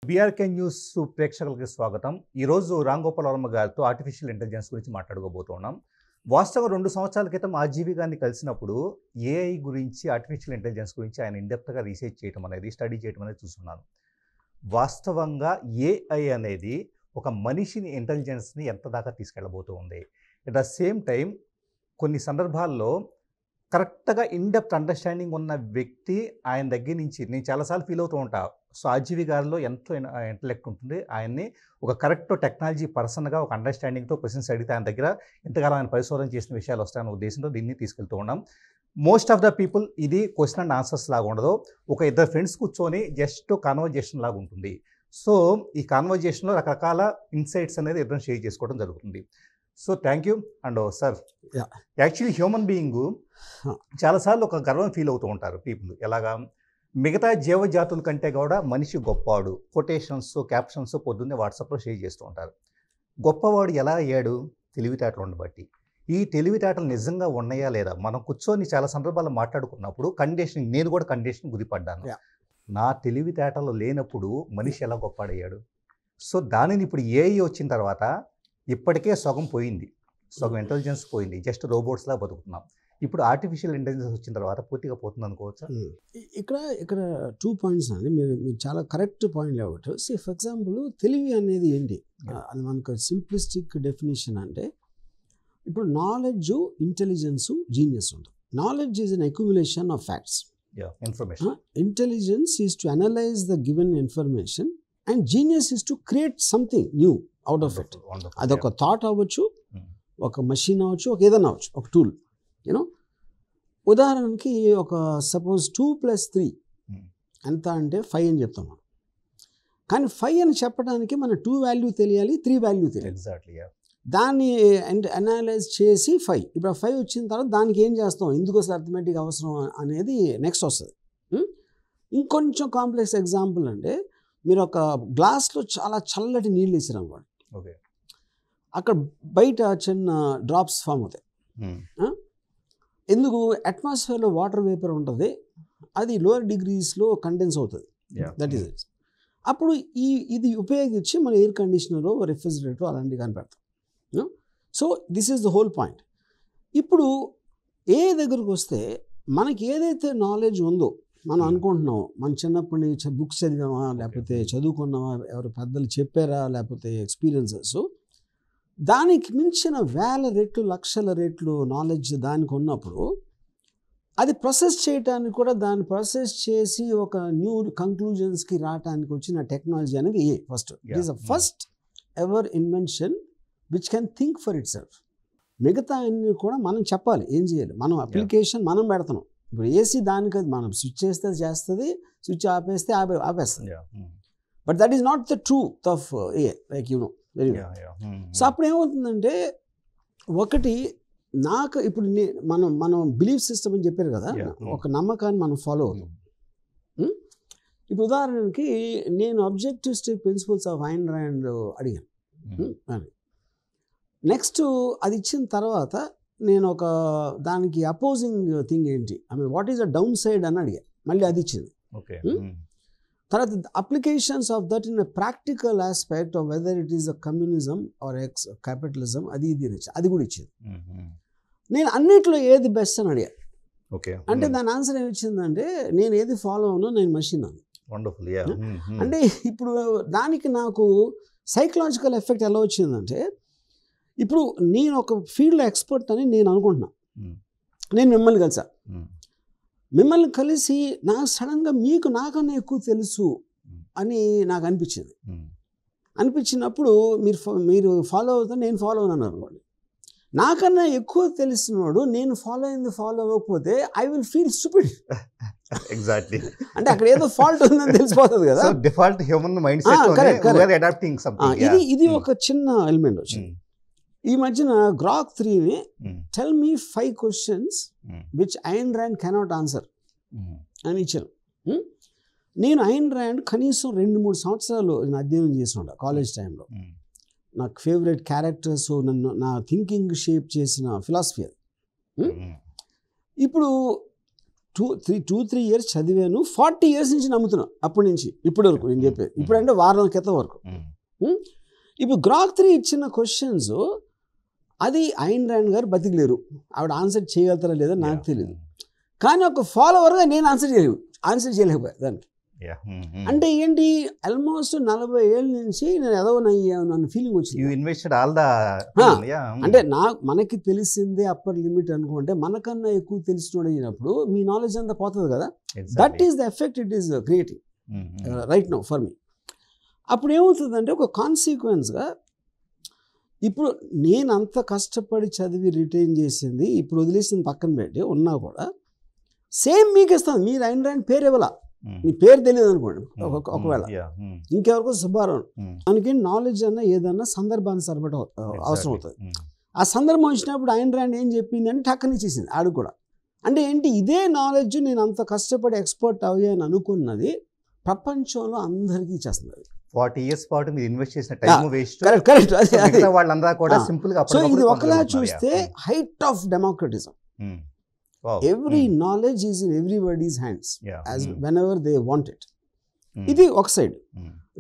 BRK news ప్రేక్షకులకి స్వాగతం. ఈరోజు రామ్ గోపాల్ వర్మ గారితో ఆర్టిఫిషియల్ ఇంటెలిజెన్స్ గురించి మాట్లాడుకోబోతున్నాం. వాస్తవంగా 2 సంవత్సరాల క్రితం ఆర్జీవి గారిని కలిసినప్పుడు ఏఐ గురించి, ఆర్టిఫిషియల్ ఇంటెలిజెన్స్ గురించి ఆయన ఇన్‌డెప్త్‌గా రీసెర్చ్ చేయడం అనేది, స్టడీ చేయడం అనేది చూస్తున్నాను. వాస్తవంగా ఏఐ అనేది ఒక మనిషిని ఇంటెలిజెన్స్‌ని ఎంత దాకా తీసుకెళ్ళబోతూ ఉంది. ఎట్ ద సేమ్ టైమ్ కొన్ని సందర్భాల్లో కరెక్ట్‌గా ఇన్‌డెప్త్ అండర్‌స్టాండింగ్ ఉన్న వ్యక్తి ఆయన దగ్గర నుంచి నేను చాలాసార్లు ఫీల్ అవుతూ ఉంటా. సో, ఆర్జీవి గారిలో ఎంతో ఇంటలెక్ట్ ఉంటుంది. ఆయన్ని ఒక కరెక్ట్ టెక్నాలజీ పర్సన్‌గా ఒక అండర్‌స్టాండింగ్‌తో క్వెషన్స్ అడిగితే ఆయన దగ్గర ఇంతకాలం ఆయన పరిశోధన చేసిన విషయాలు వస్తాయన్న ఉద్దేశంతో దీన్ని తీసుకెళ్తూ ఉన్నాం. మోస్ట్ ఆఫ్ ద పీపుల్ ఇది క్వెషన్ అండ్ ఆన్సర్స్ లాగా ఉండదు. ఒక ఇద్దరు ఫ్రెండ్స్ కూర్చొని జస్ట్ కన్వర్జేషన్ లాగా ఉంటుంది. సో, ఈ కన్వర్జేషన్‌లో రకరకాల ఇన్సైట్స్ అనేది ఇద్దరం షేర్ చేసుకోవడం జరుగుతుంది. So, thank you. And sir, actually human being చాలాసార్లు ఒక గర్వం ఫీల్ అవుతూ ఉంటారు పీపుల్. ఎలాగా? మిగతా జీవజాతుల కంటే కూడా మనిషి గొప్పవాడు. కొటేషన్స్, క్యాప్షన్స్ పొద్దున్నే వాట్సాప్‌లో షేర్ చేస్తూ ఉంటారు. గొప్పవాడు ఎలా అయ్యాడు? తెలివితేటలను బట్టి. ఈ తెలివితేటలు నిజంగా ఉన్నాయా లేదా? మనం కూర్చొని చాలా సందర్భాల్లో మాట్లాడుకున్నప్పుడు నేను కూడా కండిషన్‌కి గురిపడ్డాను. నా తెలివితేటలు లేనప్పుడు మనిషి ఎలా గొప్పవాడయ్యాడు? సో, దానిని ఇప్పుడు ఏఐ వచ్చిన తర్వాత ఇప్పటికే సగం పోయింది. సగం ఇంటెలిజెన్స్ పోయింది. జస్ట్ రోబోట్స్‌లా బతుకుతున్నాం. ఇప్పుడు ఆర్టిఫిషియల్ ఇంటెలిజెన్స్ వచ్చిన తర్వాత పూర్తిగా పోతుంది అనుకోవచ్చా? ఇక్కడ 2 పాయింట్స్ అండి. మీరు చాలా correct point layout. For example తెలివి అనేది ఏంటి? అది మనకు సింప్లిస్టిక్ డెఫినేషన్ అంటే ఇప్పుడు నాలెడ్జ్, ఇంటెలిజెన్స్, జీనియస్ ఉంటుంది. Knowledge is an accumulation of facts. Information. Intelligence is to analyse the given information and genius is to create something new out of it. అదొక thought అవ్వచ్చు, ఒక మషిన్ అవ్వచ్చు, ఒక ఏదైనా అవ్వచ్చు, ఒక టూల్. యూనో, ఉదాహరణకి ఒక సపోజ్ 2 + 3 ఎంత అంటే 5 అని చెప్తాం మనం. కానీ 5 అని చెప్పడానికి మన 2 వాల్యూ తెలియాలి, 3 వాల్యూ తెలియాలి. ఎగ్జాక్ట్లీ. దాన్ని అనలైజ్ చేసి 5. ఇప్పుడు 5 వచ్చిన తర్వాత దానికి ఏం చేస్తాం, ఎందుకు అసలు అర్థమెటిక్ అవసరం అనేది నెక్స్ట్ వస్తుంది. ఇంకొంచెం కాంప్లెక్స్ ఎగ్జాంపుల్ అంటే మీరు ఒక గ్లాస్లో చాలా చల్లటి నీళ్ళు వేసారు అనుకోండి. ఓకే. అక్కడ బయట చిన్న డ్రాప్స్ ఫామ్ అవుతాయి. ఎందుకు? అట్మాస్ఫియర్లో వాటర్ వేపర్ ఉంటుంది, అది లోయర్ డిగ్రీస్లో కండెన్స్ అవుతుంది. That is it. అప్పుడు ఇది ఉపయోగించి మన ఎయిర్ కండిషనర్, రెఫ్రిజిరేటర్ అలాంటివి కనిపెడతాం. So this is the whole point. ఇప్పుడు ఏ దగ్గరకు వస్తే మనకి ఏదైతే నాలెడ్జ్ ఉందో మనం అనుకుంటున్నామో, మన చిన్నప్పటి నుంచి బుక్స్ చదివామా, లేకపోతే చదువుకున్నామా, ఎవరు పెద్దలు చెప్పారా, లేకపోతే ఎక్స్పీరియన్సెస్, దానికి మించిన వేల రెట్లు, లక్షల రెట్లు నాలెడ్జ్ దానికి ఉన్నప్పుడు అది ప్రాసెస్ చేయడానికి కూడా, దాన్ని ప్రాసెస్ చేసి ఒక న్యూ కంక్లూజన్స్కి రావడానికి వచ్చిన టెక్నాలజీ అనేది first. It is the first ever invention which can think for it self. మిగతా అన్ని కూడా మనం చెప్పాలి ఏం చేయాలి. మనం అప్లికేషన్ మనం పెడుతున్నాం. ఇప్పుడు ఏసీ దానికి మనం స్విచ్ చేస్తే చేస్తుంది, స్విచ్ ఆపేస్తే ఆపేస్తుంది. But that is not the truth of a, like you know very well. So అప్పుడు ఏమవుతుందంటే, ఒకటి నాకు ఇప్పుడు మనం బిలీఫ్ సిస్టమ్ అని చెప్పారు కదా, ఒక నమ్మకాన్ని మనం ఫాలో అవుతాం. ఇప్పుడు ఉదాహరణకి నేను objectivistic principles of Ayn Rand అడిగాను. నెక్స్ట్ అది ఇచ్చిన తర్వాత నేను ఒక దానికి అపోజింగ్ థింగ్ ఏంటి, I mean what is the downside అని అడిగా. మళ్ళీ అది ఇచ్చింది. తర్వాత applications of that in practical aspect of whether it is a communism or capitalism, అది కూడా ఇచ్చింది. నేను అన్నిట్లో ఏది బెస్ట్ అని అడిగా. అంటే దాని ఆన్సర్ ఏమి ఇచ్చిందంటే, నేను ఏది ఫాలో అవునో నేను మషిన్ అని. అంటే ఇప్పుడు దానికి నాకు సైకలాజికల్ ఎఫెక్ట్ ఎలా వచ్చిందంటే, ఇప్పుడు నేను ఒక ఫీల్డ్లో ఎక్స్పర్ట్ అని నేను అనుకుంటున్నాను. నేను మిమ్మల్ని కలిసా, మిమ్మల్ని కలిసి నాకు సడన్గా మీకు నాకన్నా ఎక్కువ తెలుసు అని నాకు అనిపించినప్పుడు మీరు ఫాలో అవుతా, నేను ఫాలో అవునాను అనుకోండి. నాకన్నా ఎక్కువ తెలిసినవాడు నేను ఫాలో అవ్వకపోతే I will feel stupid. Exactly. అంటే అక్కడ ఏదో ఫాల్ట్ ఉందని తెలిసిపోతుంది కదా. Default human mindset adapting something. ఇది ఒక చిన్న ఎలిమెంట్ వచ్చింది. ఈ మధ్యన గ్రాక్ 3ని tell me 5 questions which Ayn Rand cannot answer అని ఇచ్చాను. నేను ఐన్ ర్యాండ్ కనీసం 2-3 సంవత్సరాలు నేను అధ్యయనం చేసి ఉంటా కాలేజ్ టైంలో. నాకు ఫేవరెట్ క్యారెక్టర్స్, నా థింకింగ్ షేప్ చేసిన ఫిలాసఫీ అది. ఇప్పుడు 2-3 years చదివాను, 40 years నుంచి నమ్ముతున్నా అప్పటి నుంచి ఇప్పటి వరకు నేను చెప్పేది. ఇప్పుడంటే వారం క్రితం వరకు. ఇప్పుడు గ్రాక్ 3 ఇచ్చిన క్వశ్చన్స్ అది ఐన్ ర్యాండ్ గారు బతికిలేరు, ఆవిడ ఆన్సర్ చేయగలుగుతారా లేదా నాకు తెలియదు, కానీ ఒక ఫాలోవర్గా నేను ఆన్సర్ చేయలేకపోయా దానికి. అంటే ఏంటి, ఆల్మోస్ట్ 40 ఏళ్ళ నుంచి నేను ఎదవనయ్యాను ఫీలింగ్ వచ్చింది. అంటే మనకి తెలిసిందే అప్పర్ లిమిట్ అనుకుంటే మనకన్నా ఎక్కువ తెలిసినోడు అయినప్పుడు మీ నాలెడ్జ్ అంతా పోతుంది కదా. That is the effect it is creating right now for me. అప్పుడు ఏమవుతుందంటే ఒక కాన్సిక్వెన్స్గా ఇప్పుడు నేను అంత కష్టపడి చదివి రిటైన్ చేసింది ఇప్పుడు వదిలేసింది పక్కన పెట్టి ఉన్నా కూడా సేమ్ మీకు ఇస్తాను. మీరు ఐన్ ర్యాండ్ పేరు ఇవ్వాల, మీ పేరు తెలియదు అనుకోండి ఒకవేళ, ఇంకెవరికో సుబ్బారావు. మనకి నాలెడ్జ్ అన్నా ఏదన్నా సందర్భాన్ని సరిపడ అవసరం అవుతుంది. ఆ సందర్భం వచ్చినప్పుడు ఐన్ ర్యాండ్ ఏం చెప్పింది అంటే టక్కని ఇచ్చేసింది ఆడు కూడా. అంటే ఏంటి, ఇదే నాలెడ్జ్ నేను అంత కష్టపడి ఎక్స్పర్ట్ అయ్యాను అనుకున్నది ప్రపంచంలో అందరికీ ఇచ్చేస్తుంది. 40 years పాటు మీరు ఇన్వెస్ట్ చేసిన టైం వేస్ట్. కరెక్ట్. వాళ్ళందరూ కూడా సింపుల్ గా. సో ఇది ఒకలా చూస్తే height of democratism. Every knowledge is in everybody's hands as whenever they want it. ఇది ఒక సైడ్.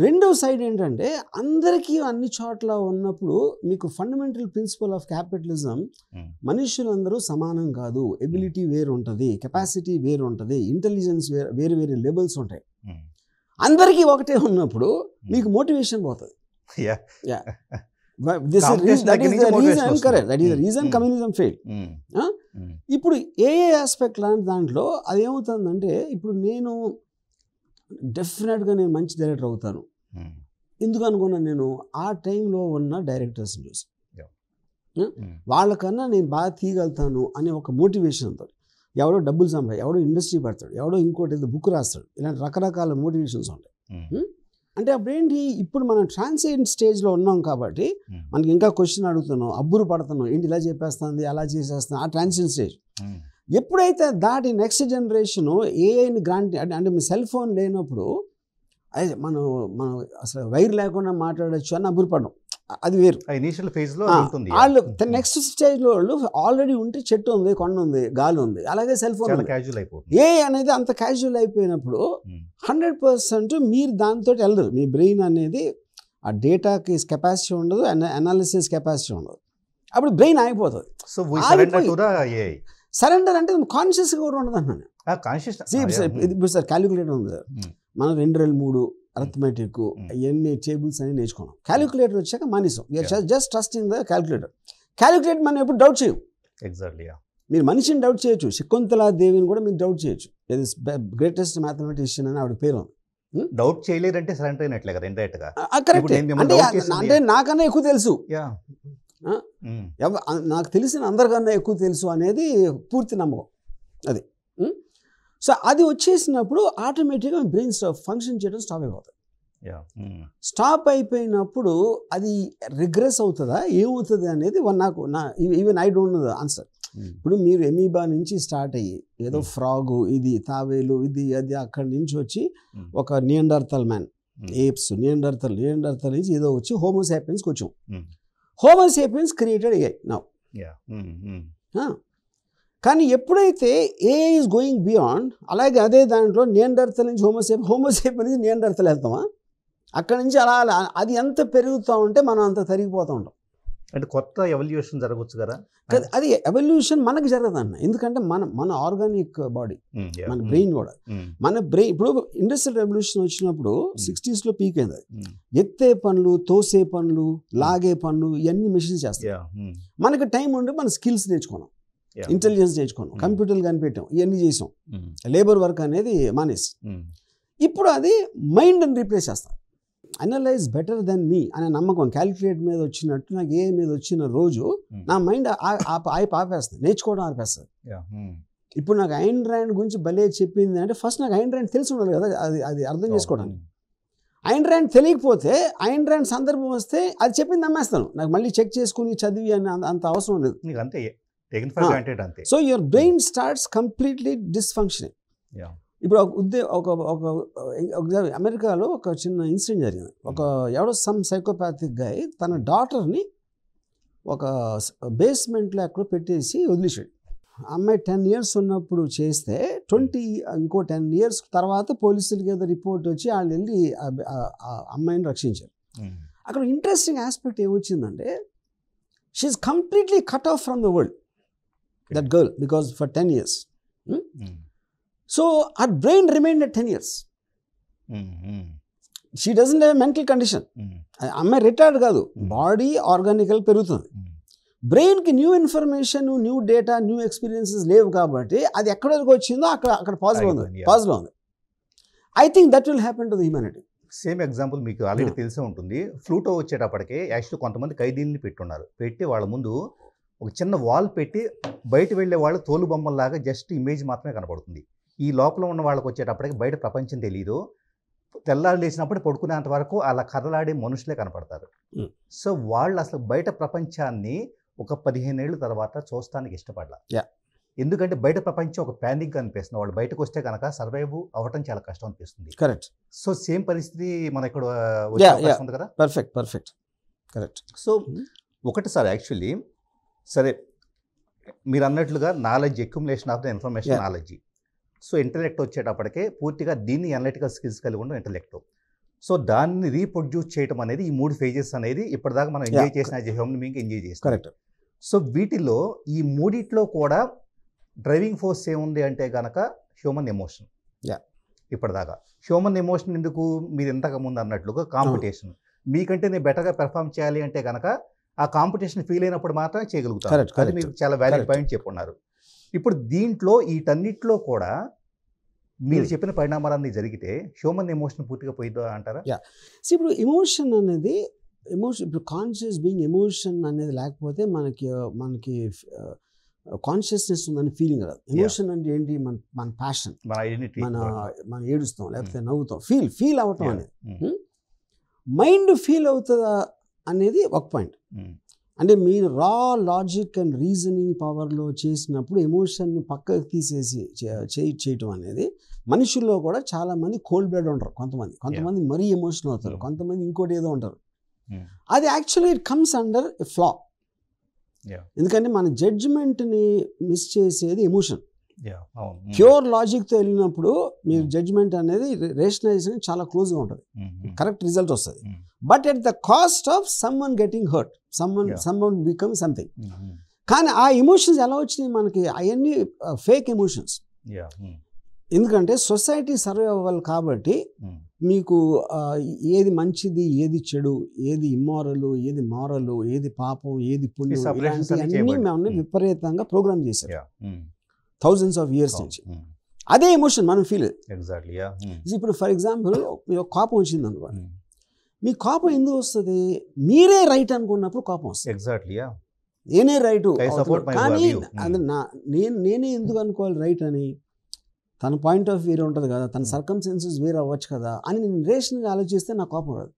రెండో సైడ్ ఏంటంటే అందరికీ అన్ని చోట్ల ఉన్నప్పుడు మీకు ఫండమెంటల్ ప్రిన్సిపల్ ఆఫ్ క్యాపిటలిజం, మనుషులందరూ సమానం కాదు, ఎబిలిటీ వేరు ఉంటుంది, కెపాసిటీ వేరు ఉంటుంది, ఇంటెలిజెన్స్ వేరు వేరే లెవెల్స్ ఉంటాయి. అందరికీ ఒకటే ఉన్నప్పుడు మీకు మోటివేషన్ పోతుంది. Reason communism fail. ఇప్పుడు ఏ ఆస్పెక్ట్ లాంటి దాంట్లో అది ఏమవుతుందంటే, ఇప్పుడు నేను డెఫినెట్గా నేను మంచి డైరెక్టర్ అవుతాను ఎందుకు అనుకున్నాను, నేను ఆ టైంలో ఉన్న డైరెక్టర్స్ని చూసి వాళ్ళకన్నా నేను బాగా తీయగలుగుతాను అనే ఒక మోటివేషన్తో. ఎవడో డబ్బులు ఎవడో ఇండస్ట్రీ పెడతాడు, ఎవడో ఇంకోటి ఏదో బుక్ రాస్తాడు, ఇలాంటి రకరకాల మోటివేషన్స్ ఉంటాయి. అంటే అప్పుడేంటి, ఇప్పుడు మనం ట్రాన్సియెంట్ స్టేజ్లో ఉన్నాం కాబట్టి మనకి ఇంకా క్వశ్చన్ అడుగుతున్నాం, అబ్బురు పడుతున్నాం, ఏంటి ఇలా చెప్పేస్తుంది అలా చేసేస్తుంది, ఆ ట్రాన్సియెంట్ స్టేజ్. ఎప్పుడైతే దాటి నెక్స్ట్ జనరేషను ఏఐని గ్రాంట్ అంటే మీ సెల్ ఫోన్ లేనప్పుడు అది మనం అసలు వైర్ లేకుండా మాట్లాడచ్చు అని అబ్బురు పడడం, అది వేరు. ఇనిషియల్ ఫేజ్లో వాళ్ళు నెక్స్ట్ స్టేజ్లో వాళ్ళు ఆల్రెడీ ఉంటే చెట్టు ఉంది, కొండ ఉంది, గాలి ఉంది, అలాగే సెల్ ఫోన్ క్యాజువల్ అయిపోతుంది. ఏ అనేది అంత క్యాజువల్ అయిపోయినప్పుడు 100% మీరు దాంతో వెళ్ళరు. మీ బ్రెయిన్ అనేది ఆ డేటాకి కెపాసిటీ ఉండదు, అనాలిసిస్ కెపాసిటీ ఉండదు, అప్పుడు బ్రెయిన్ ఆగిపోతుంది. సో సరెండర్ అంటే కాన్షియస్గా కూడా ఉండదు అన్నాను. ఇప్పుడు సార్ క్యాలిక్యులేటర్ ఉంది సార్, మనం 2 3 అర్థమెటిక్ ఎన్ని టేబుల్స్ అని నేర్చుకున్నాం. క్యాలిక్యులేటర్ వచ్చాక మానేసాం. జస్ట్ ట్రస్టింగ్ ద క్యాలిక్యులేటర్ మనం ఎప్పుడు డౌట్ చేయం. ఎగ్జాక్ట్లీ. మీరు మనిషిని డౌట్ చేయొచ్చు, శకుంతలా దేవిని కూడా మీరు డౌట్ చేయొచ్చు, గ్రేటెస్ట్ మ్యాథమెటిషియన్ అని ఆవిడ పేరు ఉంది. డౌట్ చేయలేదంటే సరెండర్ అయినట్లే కదా ఇండైరెక్ట్ గా. కరెక్ట్. అంటే నాకన్నా ఎక్కువ తెలుసు, నాకు తెలిసిన అందరికన్నా ఎక్కువ తెలుసు అనేది పూర్తి నమ్మకం అది. సో అది వచ్చేసినప్పుడు ఆటోమేటిక్గా బ్రెయిన్ ఫంక్షన్ చేయడం స్టాప్ అయిపోతుంది. స్టాప్ అయిపోయినప్పుడు అది రిగ్రెస్ అవుతుందా ఏమవుతుంది అనేది even I don't know the answer. ఇప్పుడు మీరు ఎమీబా నుంచి స్టార్ట్ అయ్యి ఏదో ఫ్రాగు, ఇది తావేలు, ఇది అది అక్కడి నుంచి వచ్చి ఒక నియండర్తల్ మ్యాన్, ఏప్స్, నియండర్తల్ నుంచి ఏదో వచ్చి హోమోసాపియన్స్కి వచ్చాం. Homo sapiens created AI now. కానీ ఎప్పుడైతే ఏఐ ఈజ్ గోయింగ్ బియాండ్, అలాగే అదే దాంట్లో నియండర్తల్ నుంచి హోమోసేపియన్ నుంచి నియండర్తల్ వెళ్తామా, అక్కడి నుంచి అలా అది ఎంత పెరుగుతూ ఉంటే మనం అంత తరిగిపోతూ ఉంటాం. అంటే కొత్త ఎవల్యూషన్ జరగవచ్చు కదా. అది ఎవల్యూషన్ మనకు జరగదు అన్న, ఎందుకంటే మన ఆర్గానిక్ బాడీ, మన బ్రెయిన్ కూడా, మన బ్రెయిన్ ఇప్పుడు ఇండస్ట్రియల్ రెవల్యూషన్ వచ్చినప్పుడు 60s పీక్ అయింది. అది ఎత్తే పనులు, తోసే పనులు, లాగే పనులు ఇవన్నీ మెషిన్స్ చేస్తాయి. మనకి టైం ఉండి మన స్కిల్స్ నేర్చుకున్నాం, ఇంటెలిజెన్స్ నేర్చుకున్నాం, కంప్యూటర్లు కనిపెట్టాం, ఇవన్నీ చేసాం, లేబర్ వర్క్ అనేది మానేసి. ఇప్పుడు అది మైండ్ని రీప్లేస్ చేస్తాం. అనలైజ్ బెటర్ దెన్ మీ అనే నమ్మకం క్యాలిక్యులేట్ మీద వచ్చినట్టు నాకు ఏ మీద వచ్చిన రోజు నా మైండ్ ఆపేస్తుంది, నేర్చుకోవడం ఆపేస్తుంది. ఇప్పుడు నాకు ఐన్ ర్యాండ్ గురించి భలే చెప్పింది అంటే ఫస్ట్ నాకు ఐన్ ర్యాండ్ తెలిసి ఉండాలి కదా, అది అర్థం చేసుకోవడానికి. ఐన్ ర్యాండ్ తెలియకపోతే ఐన్ ర్యాండ్ సందర్భం వస్తే అది చెప్పింది నమ్మేస్తాను, నాకు మళ్ళీ చెక్ చేసుకుని చదివి అని అంత అవసరం లేదు. So your brain starts completely dysfunctioning. ఇప్పుడు ఒక అమెరికాలో ఒక చిన్న ఇన్సిడెంట్ జరిగింది. ఎవడో సమ్ సైకోపాథిక్ గై తన డాటర్ని ఒక బేస్మెంట్లో ఎక్కడో పెట్టేసి వదిలేసాడు. అమ్మాయి 10 years ఉన్నప్పుడు చేస్తే ఇంకో 10 years తర్వాత పోలీసులకి ఏదో రిపోర్ట్ వచ్చి వాళ్ళు వెళ్ళి ఆ అమ్మాయిని రక్షించారు. అక్కడ ఇంట్రెస్టింగ్ ఆస్పెక్ట్ ఏమొచ్చిందంటే she is completely cut off from the world, that girl, because for 10 years. So her brain remained at 10 years. She doesn't have mental condition. అమ్మాయి రిటైర్డ్ కాదు, బాడీ ఆర్గానికల్ పెరుగుతుంది. బ్రెయిన్కి new information, new data, new experiences లేవు కాబట్టి అది ఎక్కడ వరకు వచ్చిందో అక్కడ పాజిలో ఉంది. I think that will happen to the humanity. Same example మీకు ఆల్రెడీ తెలిసే ఉంటుంది. ఫ్లూటో వచ్చేటప్పటికే యాక్చువల్లీ కొంతమంది ఖైదీల్ని పెట్టి వాళ్ళ ముందు ఒక చిన్న వాల్ పెట్టి బయట వెళ్ళే వాళ్ళు తోలు బొమ్మల్లాగా జస్ట్ ఇమేజ్ మాత్రమే కనపడుతుంది. ఈ లోపల ఉన్న వాళ్ళకి వచ్చేటప్పటికి బయట ప్రపంచం తెలియదు. తెల్లారు లేచినప్పుడు పడుకునేంత వరకు అలా కదలాడే మనుషులే కనపడతారు. సో వాళ్ళు అసలు బయట ప్రపంచాన్ని ఒక 15 ఏళ్ళ తర్వాత చూస్తానికి ఇష్టపడాలి. ఎందుకంటే బయట ప్రపంచం ఒక ప్యానిక్ అనిపిస్తుంది. వాళ్ళు బయటకు వస్తే కనుక సర్వైవ్ అవ్వటం చాలా కష్టం అనిపిస్తుంది. కరెక్ట్. సో సేమ్ పరిస్థితి మన ఇక్కడ ఉంది కదా. Perfect correct. సో ఒకటి సార్, యాక్చువల్లీ సరే మీరు అన్నట్లుగా knowledge, accumulation of the information knowledge. So intellect వచ్చేటప్పటికే పూర్తిగా దీన్ని అనలిటికల్ స్కిల్స్ కలిగి ఉండడం ఇంటలెక్ట్. సో దాన్ని రీప్రొడ్యూస్ చేయడం అనేది ఈ 3 phases అనేది ఇప్పటిదాకా మనం ఎంజాయ్ చేసిన హ్యూమన్ బీయింగ్ ఎంజాయ్ చేస్తాం. కరెక్ట్. సో వీటిలో ఈ మూడిట్లో కూడా డ్రైవింగ్ ఫోర్స్ ఏముంది అంటే కనుక హ్యూమన్ ఎమోషన్. ఇప్పటిదాకా హ్యూమన్ ఎమోషన్ ఎందుకు, మీరు ఇంతకు ముందు అన్నట్లుగా కాంపిటీషన్. మీకంటే నేను బెటర్గా పెర్ఫామ్ చేయాలి అంటే కనుక ఆ కాంపిటీషన్ ఫీల్ అయినప్పుడు మాత్రమే చేయగలుగుతారు. అది మీరు చాలా వ్యాలిడ్ పాయింట్ చెప్పున్నారు. ఇప్పుడు దీంట్లో వీటన్నిటిలో కూడా మీరు చెప్పిన పరిణామాలన్నీ జరిగితే హ్యూమన్ ఎమోషన్ పూర్తిగా పోయిద్దా అంటారా? ఇప్పుడు ఎమోషన్ అనేది ఇప్పుడు కాన్షియస్ బీయింగ్ ఎమోషన్ అనేది లేకపోతే మనకి కాన్షియస్నెస్ ఉందని ఫీలింగ్ రాదు. ఎమోషన్ అంటే ఏంటి? మన ప్యాషన్, మన ఐడెంటిటీ, మనం ఏడుస్తాం లేకపోతే నవ్వుతాం, ఫీల్ అవటం అనేది. మైండ్ ఫీల్ అవుతుందా అనేది ఒక పాయింట్. అంటే మీరు రా లాజిక్ అండ్ రీజనింగ్ పవర్లో చేసినప్పుడు ఎమోషన్ని పక్కకు తీసేసి చేయటం అనేది మనుషుల్లో కూడా చాలామంది కోల్డ్ బ్లడ్ ఉంటారు. కొంతమంది మరీ ఎమోషనల్ అవుతారు, కొంతమంది ఇంకోటి ఏదో ఉంటారు. అది actually it comes under a flaw. ఎందుకంటే మన జడ్జిమెంట్ని మిస్ చేసేది ఎమోషన్. ప్యూర్ లాజిక్తో వెళ్ళినప్పుడు మీరు జడ్జిమెంట్ అనేది రేషనలైజేషన్ చాలా క్లోజ్గా ఉంటుంది, కరెక్ట్ రిజల్ట్ వస్తుంది. But at the cost of someone getting hurt, someone become something. కానీ ఆ ఎమోషన్స్ ఎలా వచ్చినాయి మనకి? అవన్నీ ఫేక్ ఎమోషన్స్. ఎందుకంటే సొసైటీ సర్వైవ్ అవ్వాలి కాబట్టి మీకు ఏది మంచిది, ఏది చెడు, ఏది ఇమ్మారల్, ఏది మారల్, ఏది పాపం, ఏది పుణ్యం, ఇలాంటివన్నీ మేము విపరీతంగా ప్రోగ్రామ్ చేశారు thousands of years నుంచి. అదే ఎమోషన్ మనం ఫీల్. ఎగ్జాక్ట్లీ. ఇప్పుడు ఫర్ ఎగ్జాంపుల్ మీకు కోపం వచ్చింది అనుకోండి, మీ కోపం ఎందుకు వస్తుంది? మీరే రైట్ అనుకున్నప్పుడు కోపం వస్తుంది. ఎగ్జాక్ట్లీ. నేనే రైట్, కానీ నేనే ఎందుకు అనుకోవాలి రైట్ అని? తన పాయింట్ ఆఫ్ వ్యూ ఉంటుంది కదా, తన సర్కమ్స్టెన్సెస్ వేరే అవ్వచ్చు కదా అని నేను రేషన్గా ఆలోచిస్తే నాకు కోపం రాదు.